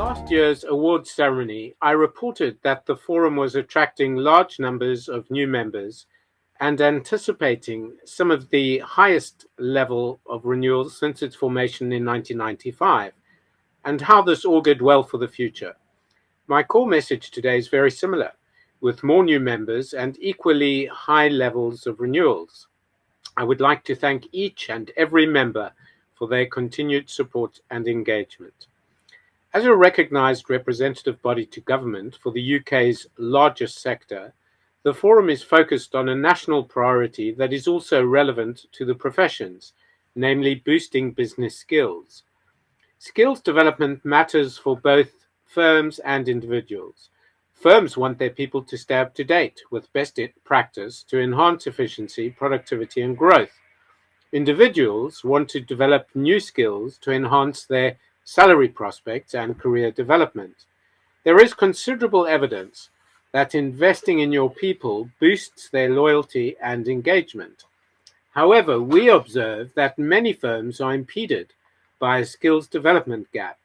last year's awards ceremony, I reported that the forum was attracting large numbers of new members and anticipating some of the highest level of renewals since its formation in 1995, and how this augured well for the future. My core message today is very similar, with more new members and equally high levels of renewals. I would like to thank each and every member for their continued support and engagement. As a recognised representative body to government for the UK's largest sector, the forum is focused on a national priority that is also relevant to the professions, namely boosting business skills. Skills development matters for both firms and individuals. Firms want their people to stay up to date with best practice to enhance efficiency, productivity, and growth. Individuals want to develop new skills to enhance their salary prospects and career development. There is considerable evidence that investing in your people boosts their loyalty and engagement. However, we observe that many firms are impeded by a skills development gap.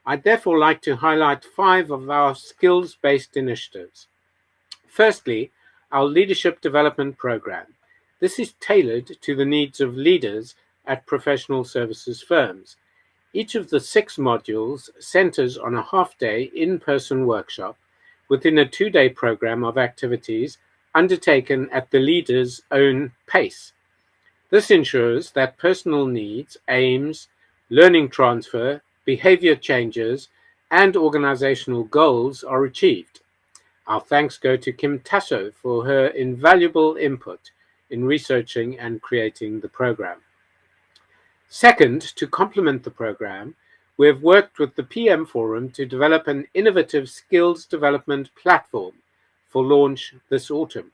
I'd therefore like to highlight 5 of our skills-based initiatives. Firstly, our Leadership Development Program. This is tailored to the needs of leaders at professional services firms. Each of the 6 modules centers on a half-day in-person workshop within a 2-day program of activities undertaken at the leader's own pace. This ensures that personal needs, aims, learning transfer, behavior changes, and organizational goals are achieved. Our thanks go to Kim Tasso for her invaluable input in researching and creating the program. Second, to complement the program, we have worked with the PM Forum to develop an innovative skills development platform for launch this autumn.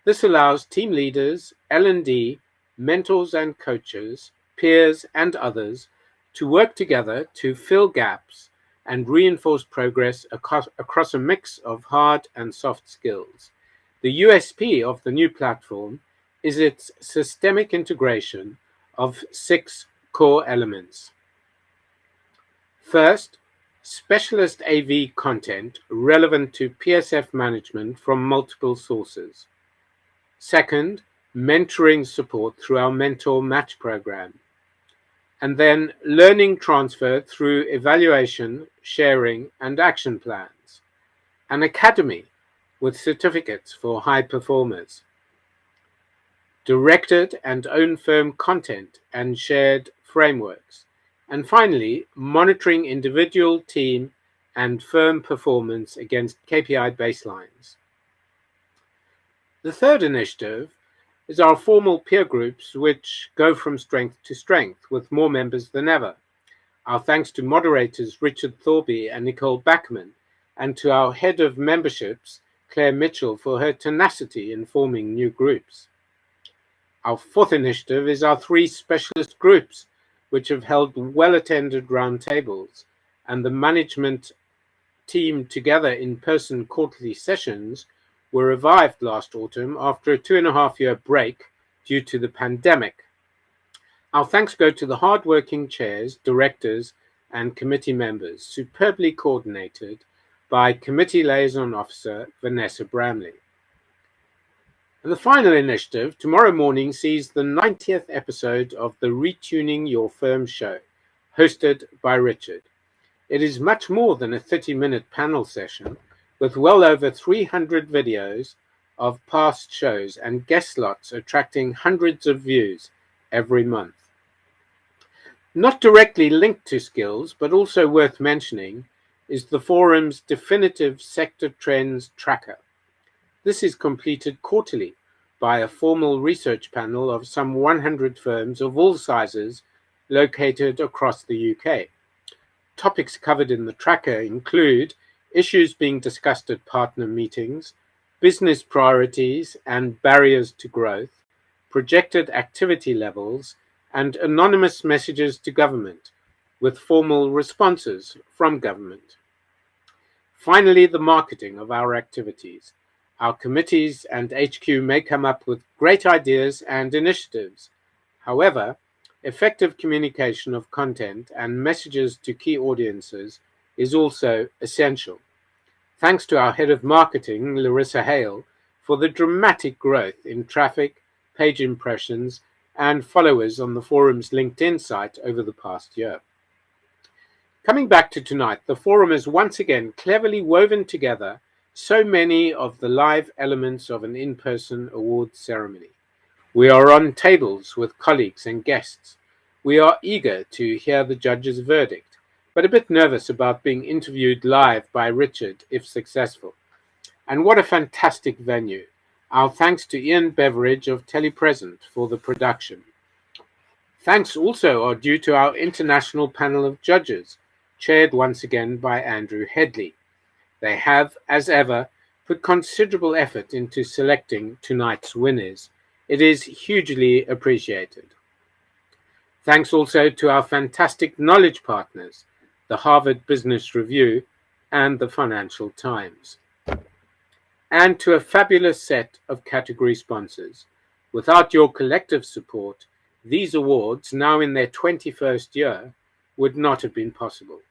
This allows team leaders, L&D, mentors and coaches, peers and others to work together to fill gaps and reinforce progress across a mix of hard and soft skills. The USP of the new platform is its systemic integration of 6 core elements. First, specialist AV content relevant to PSF management from multiple sources. Second, mentoring support through our Mentor Match program. And then learning transfer through evaluation, sharing, and action plans. An academy with certificates for high performers. Directed and own firm content and shared frameworks. And finally, monitoring individual, team, and firm performance against KPI baselines. The third initiative is our formal peer groups, which go from strength to strength with more members than ever. Our thanks to moderators Richard Thorby and Nicole Backman, and to our head of memberships, Claire Mitchell, for her tenacity in forming new groups. Our fourth initiative is our 3 specialist groups, which have held well-attended roundtables, and the management team together in-person quarterly sessions were revived last autumn after a 2.5-year break due to the pandemic. Our thanks go to the hard-working chairs, directors, and committee members, superbly coordinated by Committee Liaison Officer Vanessa Bramley. And the final initiative, tomorrow morning, sees the 90th episode of the Retuning Your Firm show, hosted by Richard. It is much more than a 30-minute panel session, with well over 300 videos of past shows and guest slots attracting hundreds of views every month. Not directly linked to skills, but also worth mentioning, is the forum's definitive sector trends tracker. This is completed quarterly by a formal research panel of some 100 firms of all sizes located across the UK. Topics covered in the tracker include issues being discussed at partner meetings, business priorities and barriers to growth, projected activity levels, and anonymous messages to government, with formal responses from government. Finally, the marketing of our activities. Our committees and HQ may come up with great ideas and initiatives. However, effective communication of content and messages to key audiences is also essential. Thanks to our head of marketing, Larissa Hale, for the dramatic growth in traffic, page impressions, and followers on the forum's LinkedIn site over the past year. Coming back to tonight, the forum has once again cleverly woven together so many of the live elements of an in-person awards ceremony. We are on tables with colleagues and guests. We are eager to hear the judge's verdict, but a bit nervous about being interviewed live by Richard if successful. And what a fantastic venue. Our thanks to Ian Beveridge of Telepresent for the production. Thanks also are due to our international panel of judges, chaired once again by Andrew Headley. They have, as ever, put considerable effort into selecting tonight's winners. It is hugely appreciated. Thanks also to our fantastic knowledge partners, the Harvard Business Review and the Financial Times. And to a fabulous set of category sponsors. Without your collective support, these awards, now in their 21st year, would not have been possible.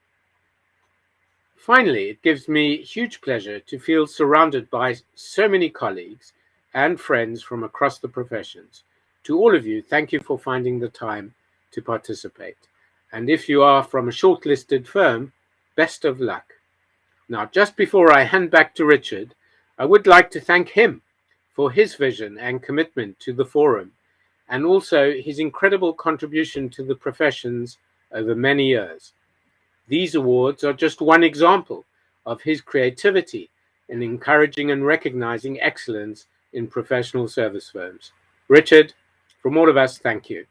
Finally, it gives me huge pleasure to feel surrounded by so many colleagues and friends from across the professions. To all of you, thank you for finding the time to participate. And if you are from a shortlisted firm, best of luck. Now, just before I hand back to Richard, I would like to thank him for his vision and commitment to the forum, and also his incredible contribution to the professions over many years. These awards are just one example of his creativity in encouraging and recognizing excellence in professional service firms. Richard, from all of us, thank you.